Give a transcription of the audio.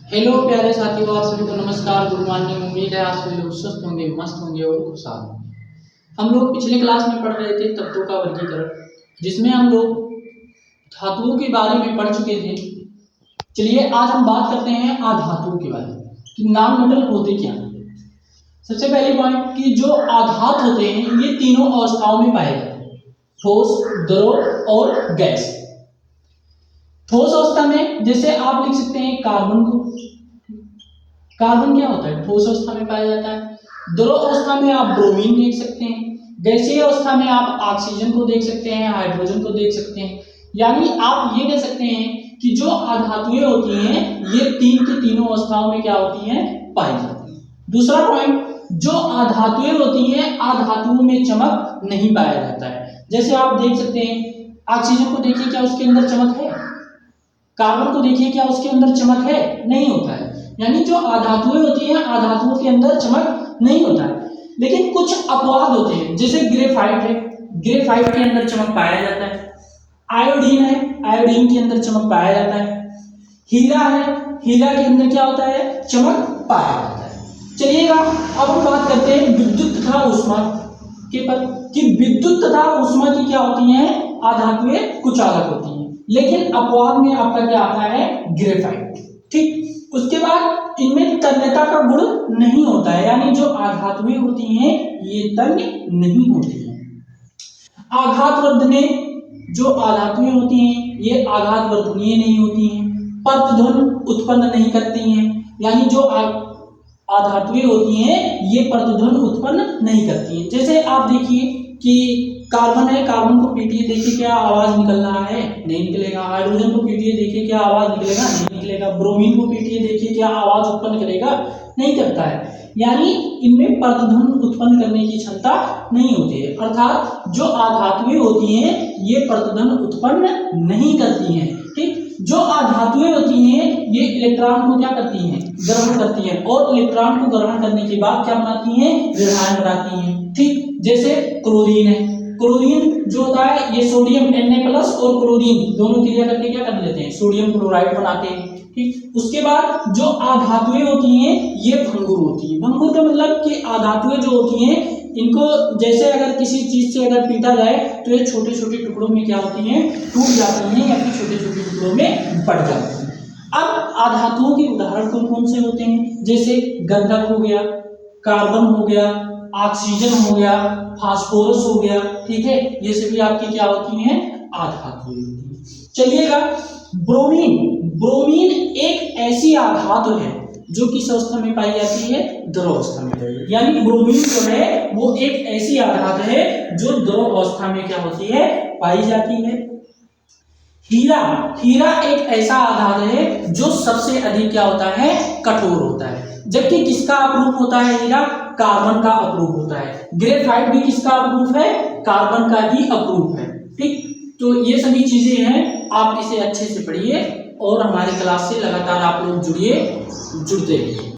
Hello प्यारे साथियों, आप सभी को नमस्कार, गुड मॉर्निंग। उम्मीद है आप सभी लोग स्वस्थ होंगे, मस्त होंगे और खुशहाल होंगे। हम लोग पिछले क्लास में पढ़ रहे थे तत्वों का वर्गीकरण, जिसमें हम लोग धातुओं के बारे में पढ़ चुके थे। चलिए आज हम बात करते हैं आधातुओं के बारे में कि नॉन मेटल होते क्या हैं। सबसे पहले पॉइंट कि जो आधात होते हैं ये तीनों अवस्थाओं में पाए जाते हैं, ठोस, द्रव और गैस। ठोस अवस्था में जैसे आप लिख सकते हैं कार्बन को। कार्बन क्या होता है, ठोस अवस्था में पाया जाता है। द्रव अवस्था में आप ब्रोमीन देख सकते हैं। गैसीय अवस्था में आप ऑक्सीजन को देख सकते हैं, हाइड्रोजन को देख सकते हैं। यानी आप ये कह सकते हैं कि जो आधातुएं होती हैं ये तीन की तीनों अवस्थाओं में क्या होती हैं, पाई जाती हैं। दूसरा पॉइंट, जो आधातुएं होती हैं आधातुओं में चमक नहीं पाया जाता है। जैसे आप देख सकते हैं ऑक्सीजन को देखिए, क्या उसके अंदर चमक है? कार्बन को देखिए, क्या उसके अंदर चमक है? नहीं होता है। यानी जो आधातुएं होती हैं आधातुओं के अंदर चमक नहीं होता है। लेकिन कुछ अपवाद होते हैं, जैसे ग्रेफाइट है, ग्रेफाइट के अंदर चमक पाया जाता है। आयोडीन है, आयोडीन के अंदर चमक पाया जाता है। हीरा है, हीरा के अंदर क्या होता है, चमक पाया जाता है। चलिएगा अब हम बात करते हैं विद्युत तथा ऊष्मा के पर, कि विद्युत तथा ऊष्मा की क्या होती हैं, आधातुएं कुछ अलग होती हैं। लेकिन अपवाद में आपका क्या आता है, ग्रेफाइट। ठीक, उसके बाद इनमें तन्यता का गुण नहीं होता है, यानी जो आधातुएं होती हैं ये तन्य नहीं होती हैं। आघातवर्धनीय, जो आधातुएं होती हैं ये आघातवर्धनीय नहीं होती हैं। प्रतिध्वनि उत्पन्न नहीं करती हैं, यानी जो आधातुएं होती हैं ये प्रतिध्वनि उत्पन्न नहीं करती हैं। जैसे आप देखिए कि कार्बन है, कार्बन को पीटिए, देखिए क्या आवाज निकल रहा है, नहीं निकलेगा। हाइड्रोजन को पीटिए, देखिए क्या आवाज निकलेगा, नहीं निकलेगा। ब्रोमीन को पीटिए, देखिए क्या आवाज उत्पन्न करेगा, नहीं करता है। यानी इनमें प्रतिध्वनि उत्पन्न करने की क्षमता नहीं होती है। अर्थात जो आधातुएं होती हैं ये प्रतिध्वनि उत्पन्न नहीं करती हैं। ठीक, जो आधातुएं होती हैं ये इलेक्ट्रॉन को क्या करती हैं, ग्रहण करती हैं, और इलेक्ट्रॉन को ग्रहण करने के बाद क्या बनाती हैं, ऋणायन बनाती हैं। ठीक, जैसे क्लोरीन है, क्लोरीन जो होता है ये सोडियम Na+ और क्लोरीन दोनों क्रिया करके क्या कर लेते हैं, सोडियम क्लोराइड बनाते हैं। ठीक, उसके बाद जो आधातुएं होती हैं ये भंगुर होती हैं। भंगुर का मतलब कि आधातुएं जो होती हैं इनको जैसे अगर किसी चीज से अगर पीटा जाए तो ये छोटे छोटे टुकड़ों में क्या होती हैं, टूट जाती हैं या फिर छोटे छोटे टुकड़ों में बढ़ जाती हैं। अब आधातुओं के उदाहरण कौन कौन से होते हैं, जैसे गंधक हो गया, कार्बन हो गया, ऑक्सीजन हो गया, फास्फोरस हो गया। ठीक है, ये सभी आपकी क्या होती हैं, आधातुएं होती हैं। चलिएगा ब्रोमीन, ब्रोमीन एक ऐसी आधातु है जो किस अवस्था में पाई जाती है, द्रव अवस्था में। यानी ब्रोमीन जो है वो एक ऐसी आधातु है जो द्रव अवस्था में क्या होती है, पाई जाती है। हीरा, हीरा एक ऐसा आधातु है जो सबसे अधिक क्या होता है, कठोर होता है। जबकि किसका अपरूप होता है हीरा, कार्बन का अपरूप होता है। ग्रेफाइट भी किसका अपरूप है, कार्बन का ही अपरूप है। ठीक, तो ये सभी चीजें हैं, आप इसे अच्छे से पढ़िए और हमारे क्लास से लगातार आप लोग जुड़ते रहिए।